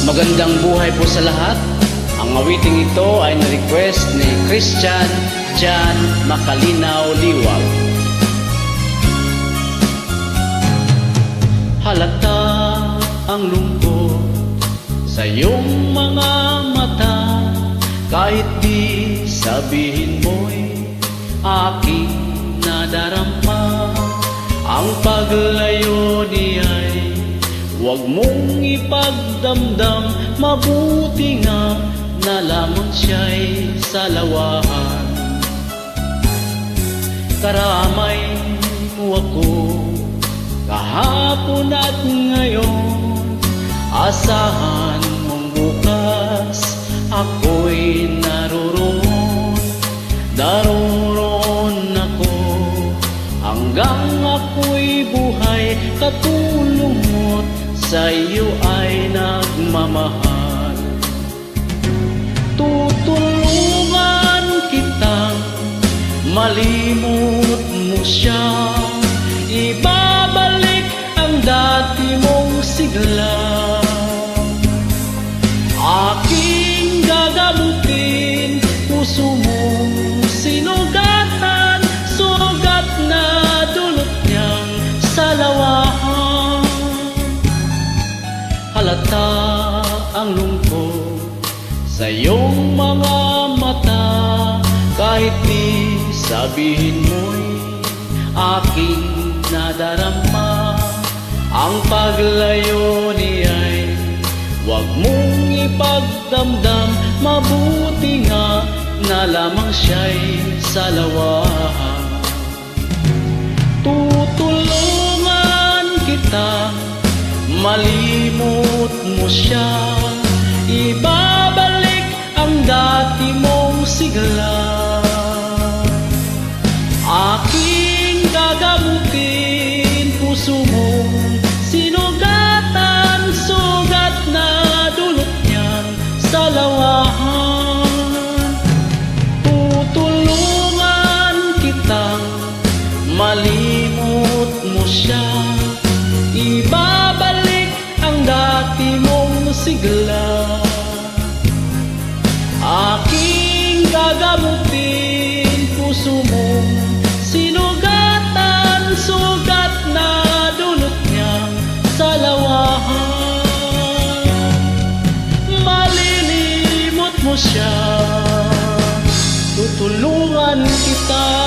Magandang buhay po sa lahat. Ang awiting ito ay na-request ni Christian Jan Makalinaw Liwag. Halata ang lungkot sa iyong mga mata, kahit di sabihin mo'y aking nadarama. Ang paglayo niya'y huwag mong ipagdamdam, mabuti nga na lamang siya'y salawahan. Karamay mo ako kahapon at ngayon, asahan mong bukas ako'y naroroon. Daroon ako hanggang ako'y buhay, katulong mo't sa iyo ay nagmamahal. Tutulungan kitang malimot mo siya, ibabalik ang dati mong sigla. Aking gagamutin, puso mong sinugatan, sugat na dulot niyang salawahan. Halata ang lungkot sa iyong mga mata, kahit di sabihin mo'y aking nadarama. Ang paglayo niya'y huwag mong ipagdamdam, mabuti nga na lamang siya'y salawahan. Tutulungan kita malimot mo siya, ibabalik ang dati mong sigla. Aking gagamutin, puso mong sinugatan, sugat na dulot niyang salawahan. Tutulungan kitang malimot mo siya, ibabalik ang dati mong sigla. Aking gagamutin, puso mong sinugatan, sugat na dulot niyang salawahan. Malilimot mo siya, tutulungan kita